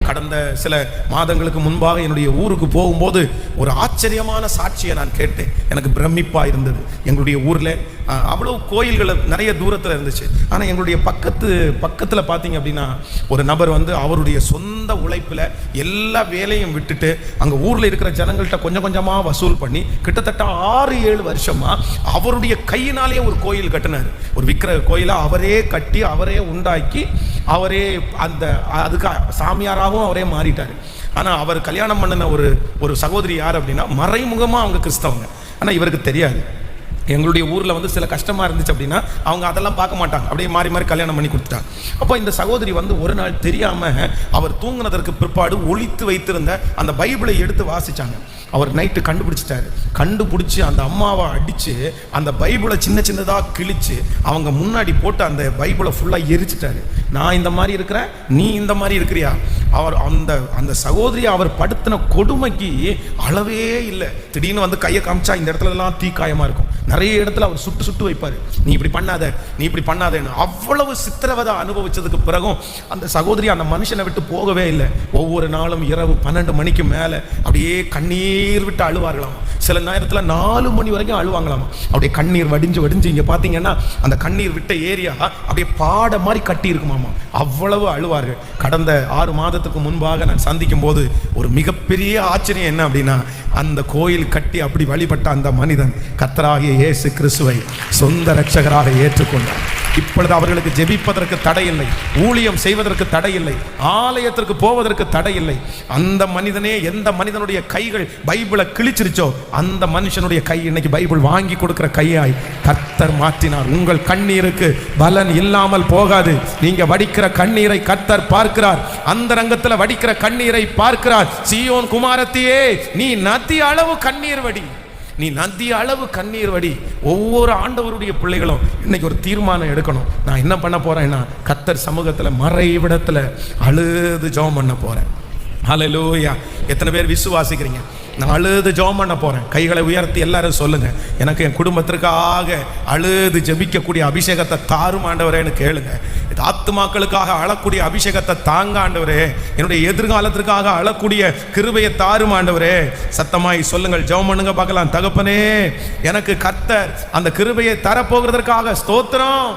கடந்த சில மாதங்களுக்கு முன்பாக என்னுடைய ஊருக்கு போகும்போது ஒரு ஆச்சரியமான சாட்சியை நான் கேட்டேன். எனக்கு பிரமிப்பாக இருந்தது. எங்களுடைய ஊரில் அவ்வளோ கோயில்கள் நிறைய தூரத்தில் இருந்துச்சு. ஆனால் எங்களுடைய பக்கத்தில் பார்த்தீங்க அப்படின்னா ஒரு நபர் வந்து அவருடைய சொந்த உழைப்பில் எல்லா வேலையும் விட்டுட்டு அங்கே ஊரில் இருக்கிற ஜனங்கள்கிட்ட கொஞ்சம் கொஞ்சமாக வசூல் பண்ணி கிட்டத்தட்ட 6-7 வருஷமாக அவருடைய கையினாலே ஒரு கோயில் கட்டினார். ஒரு விக்கிரக கோயிலை அவரே கட்டி அவரே உண்டாக்கி அவரே அதுக்கு சாமியாராகவும் அவரே மாறிட்டார். ஆனால் அவர் கல்யாணம் பண்ணின ஒரு சகோதரி யார் அப்படின்னா மறைமுகமாக அவங்க கிறிஸ்தவங்க. ஆனால் இவருக்கு தெரியாது. எங்களுடைய ஊரில் வந்து சில கஷ்டமாக இருந்துச்சு அப்படின்னா அவங்க அதெல்லாம் பார்க்க மாட்டாங்க, அப்படியே மாறி மாறி கல்யாணம் பண்ணி கொடுத்துட்டாங்க. அப்போ இந்த சகோதரி வந்து ஒரு நாள் தெரியாமல் அவர் தூங்கினதற்கு பிற்பாடு ஒளித்து வைத்திருந்த அந்த பைபிளை எடுத்து வாசித்தாங்க. அவர் நைட்டு கண்டுபிடிச்சி அந்த அம்மாவை அடித்து அந்த பைபிளை சின்ன சின்னதாக கிழித்து அவங்க முன்னாடி போட்டு அந்த பைபிளை ஃபுல்லாக எரிச்சிட்டாரு. நான் இந்த மாதிரி இருக்கிறேன், நீ இந்த மாதிரி இருக்கிறியா? அவர் அந்த சகோதரி அவர் படுத்தின கொடுமைக்கு அளவே இல்லை. திடீர்னு வந்து கையை காமிச்சா இந்த இடத்துலலாம் தீக்காயமாக இருக்கும். நிறைய இடத்துல அவர் சுட்டு வைப்பார். நீ இப்படி பண்ணாதேன்னு. அவ்வளவு சித்திரவதை அனுபவிச்சதுக்கு பிறகும் அந்த சகோதரி அந்த மனுஷனை விட்டு போகவே இல்லை. ஒவ்வொரு நாளும் இரவு 12 மணிக்கு மேலே அப்படியே கண்ணீர் விட்டு அழுவார்களாம். சில நேரத்தில் 4 மணி வரைக்கும் அழுவாங்களாம். அப்படியே கண்ணீர் வடிஞ்சு இங்கே பார்த்தீங்கன்னா அந்த கண்ணீர் விட்ட ஏரியா அப்படியே பாட மாதிரி கட்டி இருக்குமாமா. அவ்வளவு அழுவார்கள். கடந்த 6 மாதத்துக்கு முன்பாக நான் சந்திக்கும் போது ஒரு மிகப்பெரிய ஆச்சரியம் என்ன அப்படின்னா, அந்த கோயில் கட்டி அப்படி வழிபட்ட அந்த மனிதன் கர்த்தராகிய இயேசு கிறிஸ்துவை சொந்த இரட்சகராக ஏற்றுக்கொண்டார். இப்பொழுது அவர்களுக்கு ஜெபிப்பதற்கு தடை இல்லை, ஊழியம் செய்வதற்கு தடை இல்லை, ஆலயத்திற்கு போவதற்கு தடை இல்லை. அந்த மனிதனே, எந்த மனிதனுடைய கைகள் பைபிளை கிழிச்சிருச்சோ அந்த மனுஷனுடைய கை இன்னைக்கு பைபிள் வாங்கி கொடுக்கிற கையாய் கர்த்தர் மாற்றினார். உங்கள் கண்ணீருக்கு பலன் இல்லாமல் போகாது. நீங்க வடிக்கிற கண்ணீரை கர்த்தர் பார்க்கிறார். அந்த ரங்கத்தில் வடிக்கிற கண்ணீரை பார்க்கிறார். சீயோன் குமாரத்தியே, நீ நதி அளவு கண்ணீர் வடி. ஒவ்வொரு ஆண்டவருடைய பிள்ளைகளும் இன்னைக்கு ஒரு தீர்மானம் எடுக்கணும். நான் என்ன பண்ண போறேன்னா, கர்த்தர் சமூகத்தில் மறைவிடத்தில் அழுது ஜெபம் பண்ண போறேன். ஹல்லேலூயா. எத்தனை பேர் விசுவாசிக்கிறீங்க? நான் அழுது ஜெபம் பண்ண போறேன். கைகளை உயர்த்தி எல்லாரும் சொல்லுங்க, எனக்கு என் குடும்பத்திற்காக அழுது ஜெபிக்கக்கூடிய அபிஷேகத்தை தாரும் ஆண்டவரேன்னு கேளுங்க. ஆத்துமாக்களுக்காக அழக்கூடிய அபிஷேகத்தை தாங்க ஆண்டவரே. என்னுடைய எதிர்காலத்திற்காக அழக்கூடிய கிருபையை தாரும் ஆண்டவரே. சத்தமாய் சொல்லுங்கள், ஜெபம் பண்ணுங்க பார்க்கலாம். தகப்பனே, எனக்கு கர்த்தர் அந்த கிருபையை தரப்போகிறதற்காக ஸ்தோத்திரம்.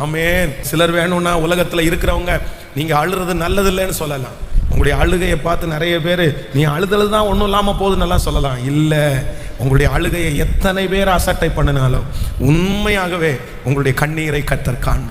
ஆமென். சிலர் வேணும்னா உலகத்தில் இருக்கிறவங்க நீங்க அழுறது நல்லதில்லைன்னு சொல்லலாம். உங்களுடைய அழுகையை பார்த்து நிறைய பேர் நீ அழுதல் தான் ஒன்றும் இல்லாமல் போகுதுன்னெல்லாம் சொல்லலாம். இல்லை, உங்களுடைய அழுகையை எத்தனை பேர் அசட்டை பண்ணினாலும் உண்மையாகவே உங்களுடைய கண்ணீரை கர்த்தர் காண்பார்.